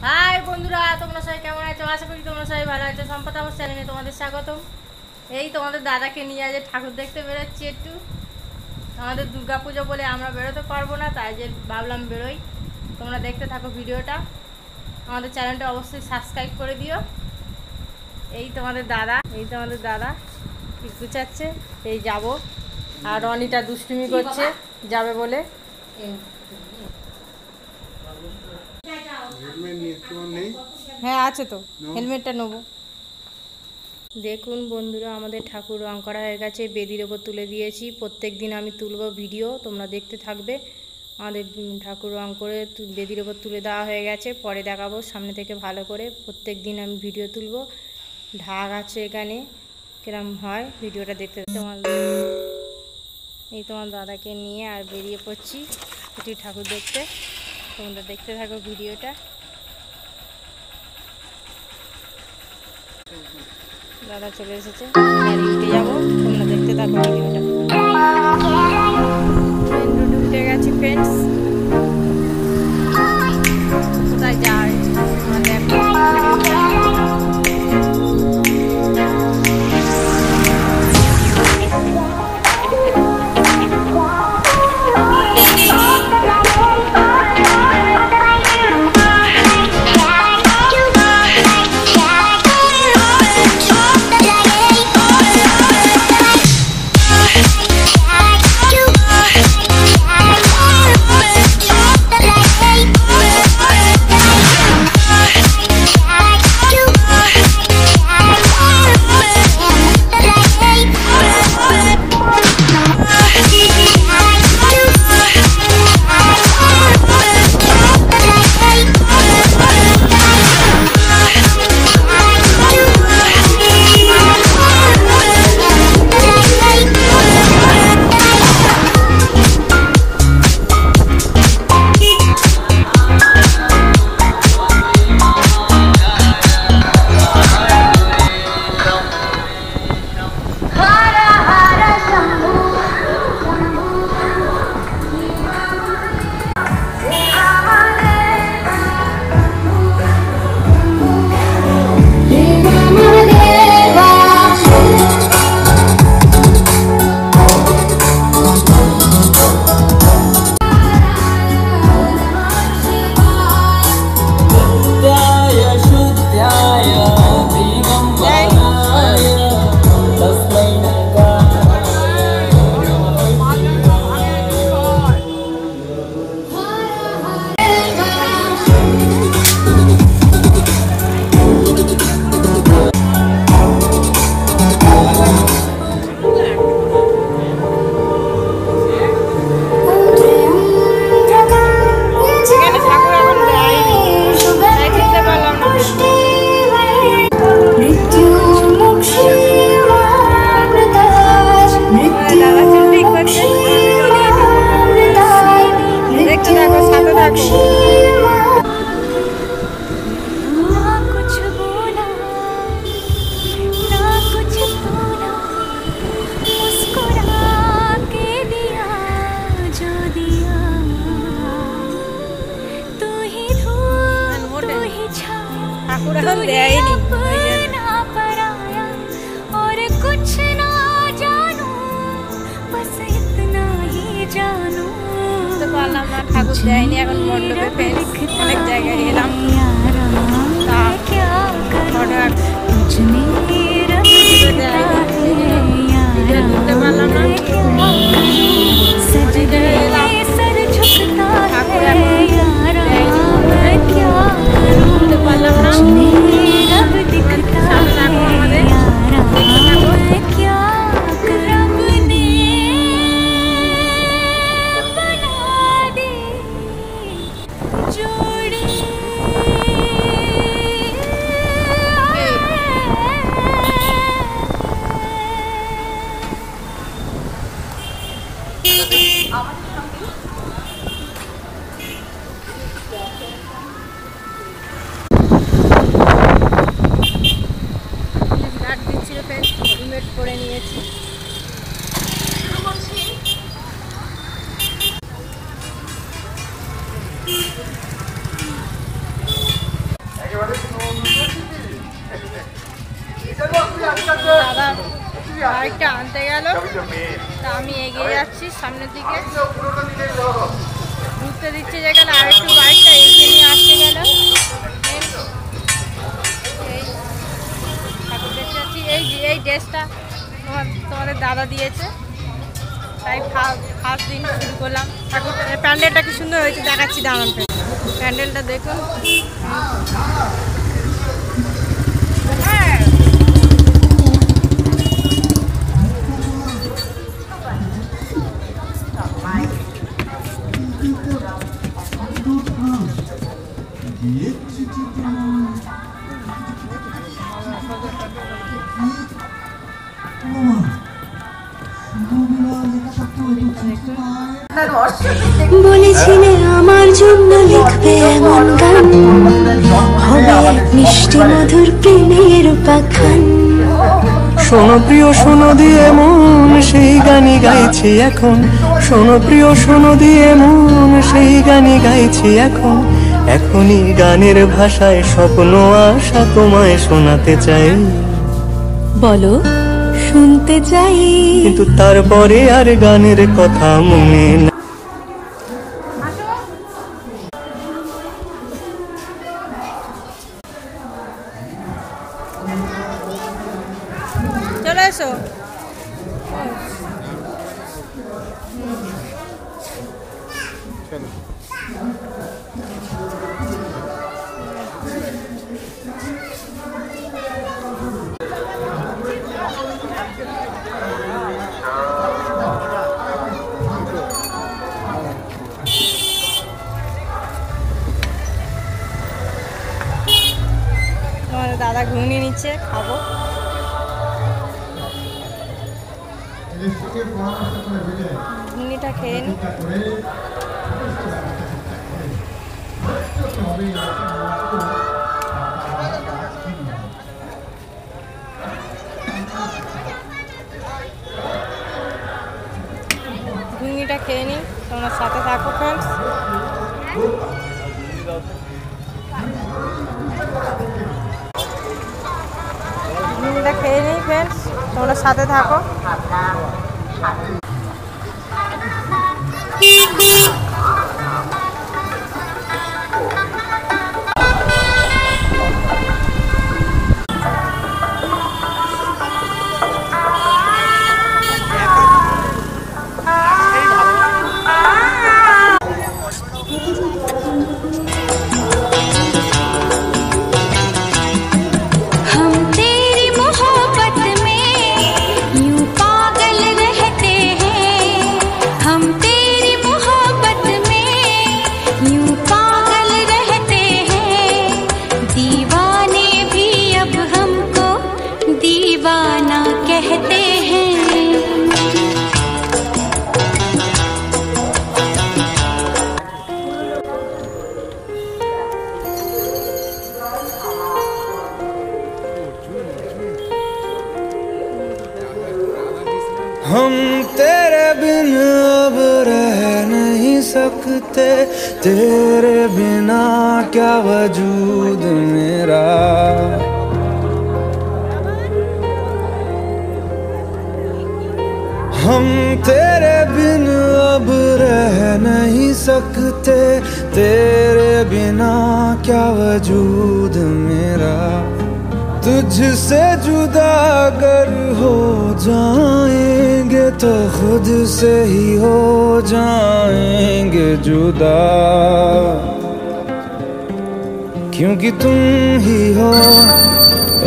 High বন্ধুরা, তোমরা সবাই কেমন আছো? আশা করি তোমরা সবাই ভালো আছো। সম্পদ আমার চ্যানেলে তোমাদের স্বাগতম। এই তোমাদের দাদাকে নিয়ে আজ ঠাকুর দেখতে বেরোচ্ছি। একটু আমাদের দুর্গাপুজো বলে আমরা বেরোতে পারবো না, তাই যে ভাবলাম বেরোই। তোমরা দেখতে থাকো ভিডিওটা, আমাদের চ্যানেলটা অবশ্যই সাবস্ক্রাইব করে দিও। এই তোমাদের দাদা কি গুছাচ্ছে, এই যাব। আর রনিটা দুষ্টুমি করছে যাবে বলে। হ্যাঁ আছে তো, হেলমেটটা নেবো। দেখুন বন্ধুরা, আমাদের ঠাকুর রং করা হয়ে গেছে, বেদির ওপর তুলে দিয়েছি। প্রত্যেক দিন আমি তুলব ভিডিও, তোমরা দেখতে থাকবে। আমাদের ঠাকুর রং করে বেদির ওপর তুলে দেওয়া হয়ে গেছে, পরে দেখাবো সামনে থেকে ভালো করে। প্রত্যেক দিন আমি ভিডিও তুলব। ঢাক আছে এখানে, কিরম হয় ভিডিওটা দেখতে। তোমার দাদাকে নিয়ে আর বেরিয়ে পড়ছি একটু ঠাকুর দেখতে। তোমরা দেখতে থাকো ভিডিওটা। দাদা চলে এসেছে, গাড়ি উঠে যাবো, তোমরা দেখতে থাকো ভিডিওটা। মেন রোডে উঠে গেছি ফ্রেন্ডস। কোথায় যায় ঠাকুর এখন দেয়নি। और कुछ ना जानू, बस इतना ही जानू। তো বললাম না ঠাকুর দেয়নি, এখন মণ্ডপে ফ্রেন্ডস অনেক জায়গায় এলাম। ঢুকতে পারলাম না, ঠাকুর হেলমেট পরে নিয়েছি। দাদা বাইকটা আনতে গেল, তা আমি এগিয়ে যাচ্ছি সামনের দিকে, ঘুরতে দিচ্ছে যেখানে আর একটু বাইকটা এগিয়ে নিয়ে আসতে গেল। এই ঠাকুর দেখতে যাচ্ছি, এই ড্রেসটা তোমাদের দাদা দিয়েছে, তাই ফার্স্ট দিন শুরু করলাম। ঠাকুর প্যান্ডেলটা কি সুন্দর হয়েছে দেখাচ্ছি, দাঁড়ান প্যান্ডেলটা দেখুন। বলেছিলে আমার জন্য লিখবে এমন গান, হবে এক মিষ্টি মধুর প্রেমের উপাখ্যান। শোনো প্রিয় শোনো দিয়ে মন সেই গানই গাইছি এখন, শোনো প্রিয় শোনো দিয়ে মন সেই গানই গাইছি এখন। এখনই গানের ভাষায় স্বপ্ন আশা তোমায় শোনাতে চাই। বলো শুনতে চাই, কিন্তু তারপরে আর গানের কথা মনে না। চলে এসো। তোমার দাদা ঘুগনি নিচ্ছে, খাবো। ঘুগনিটা খেয়ে নি। ঘুগনিটা খেয়ে নি, তোমরা সাথে থাকো ফ্রেন্ডস। ঘুগনিটা খেয়ে নি ফ্রেন্ডস, তোমরা সাথে থাকো। हम तेरे बिन अब रह नहीं सकते, तेरे बिना क्या वजूद मेरा। हम तेरे बिन अब रह नहीं सकते, तेरे बिना क्या वजूद मेरा। तुझसे जुदा अगर हो जाएंगे तो खुद से ही हो जाएंगे जुदा, क्योंकि तुम ही हो,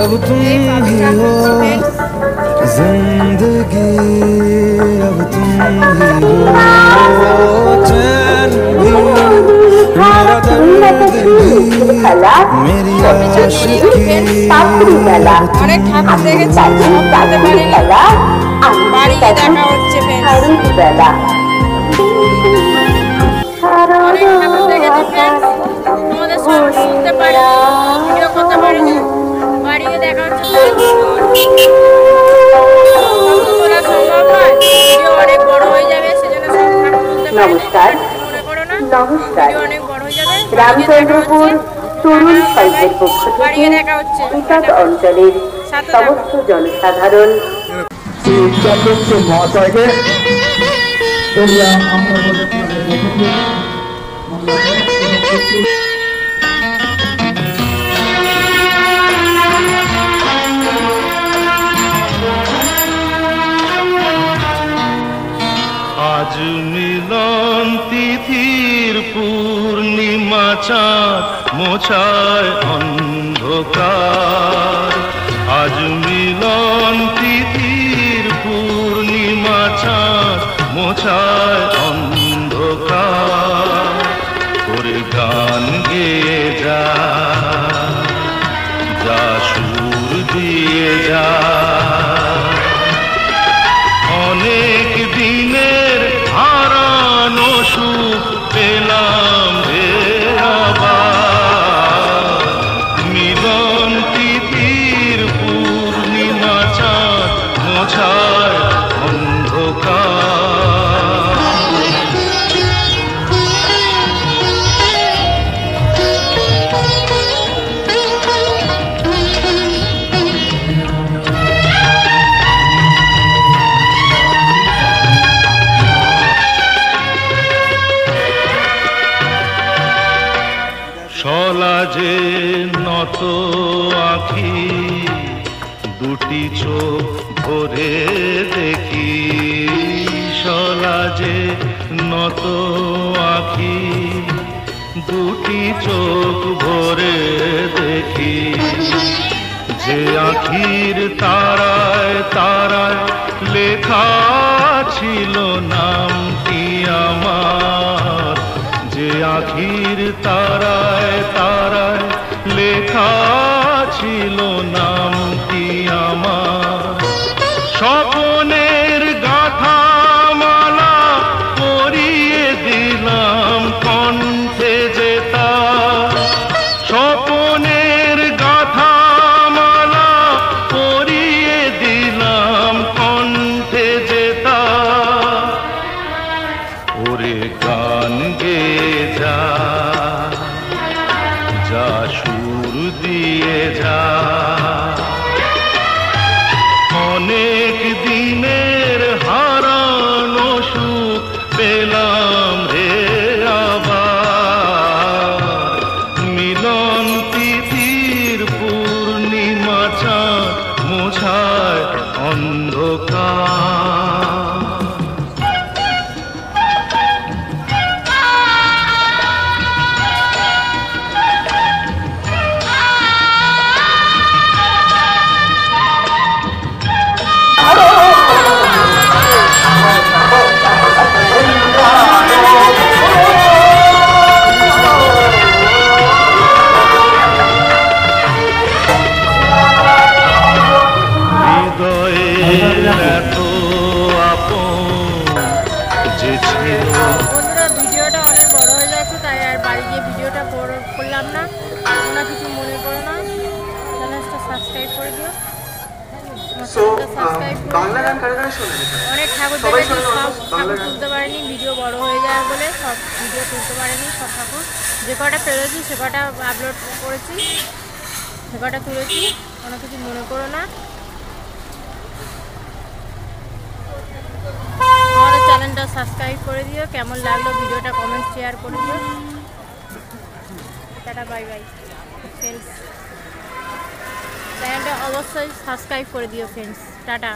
अब तुम ही हो जिंदगी, अब तुम ही हो चैन भी, मेरा दर्द भी, मेरी आशिकी। অনেক ঠাকুর দেখেছি, বলতে পারিনি, বাড়ি গিয়ে দেখা হচ্ছে ফ্রেন্ডস। অনেক ঠাকুর দেখেছি ফ্রেন্ডস, তোমাদের সব শুনতে পারিনি, ভিডিও করতে পারিনি, বাড়ি গিয়ে দেখা হচ্ছে তোলা সম্ভব হয়, ভিডিও অনেক বড় হয়ে যাবে, সেজন্য সব ঠাকুর তুলতে পারিনি, মনে করো না, ভিডিও অনেক বড় হয়ে যাবে। রামচন্দ্রপুর তরুণ সংঘের পক্ষ থেকে বাড়ি গিয়ে দেখা হচ্ছে। অঞ্চলের সাথে থাকো। সমস্ত জনসাধারণ শ্রী চন্দ্রগুপ্ত মহাশয়কে আমরা বলেছিলাম আজ মিলন তিথির পূর্ণিমা চাঁদ মোছায় অন্ধকার। আজ মিলন তিথির পূর্ণিমা চাঁদ মোছায় অন্ধকার। করে গান গেয়ে যা, যা সুর দিয়ে যা, অনেক দিনের হারানো সুখ পেলাম রে আবার। মিলন তিথির পূর্ণিমা চাঁদ মোছায় অন্ধকার। সলাজে নত আঁখি দুটি চোখ ভরে দেখি। সলাজে নত আঁখি দুটি চোখ ভরে দেখি। যে আঁখির তারায় তারায় লেখা ছিল নামটি আমার। যে আঁখির তারায় তারায় লেখা ছিল নামটি আমার। স্বপনের গাথা মালা পরিয়ে দিলাম কণ্ঠে যেতা। স্বপনের গাথা মালা পরিয়ে দিলাম কণ্ঠে যেতা। ওরে গান গেয়ে যা, যা সুর দিয়ে যা, অনেক দিনের হারানো সুখ পেলাম রে আবার। মিলন তিথির পূর্ণিমা চাঁদ মোছায় অন্ধকার। বন্ধুরা ভিডিওটা অনেক বড় হয়ে যাচ্ছে, তাই আর বাড়ি গিয়ে ভিডিওটা করলাম না। তোমরা কিছু মনে করো না, চ্যানেলটা সাবস্ক্রাইব করে দিও। অনেক ঠাকুর দেখেছি, সব ঠাকুর তুলতে পারিনি, ভিডিও বড় হয়ে যায় বলে সব ভিডিও তুলতে পারিনি। সব ঠাকুর যে কটা পেরেছি সে কটা আপলোড করেছি, সে কটা তুলেছি। কোনো কিছু মনে করো না। আমার চ্যানেলটা সাবস্ক্রাইব করে দিও। কেমন লাগলো ভিডিওটা কমেন্ট শেয়ার করে দিও। Tata, bye bye friends. চ্যানেলটা অবশ্যই সাবস্ক্রাইব করে দিও ফ্রেন্ডস। টাটা।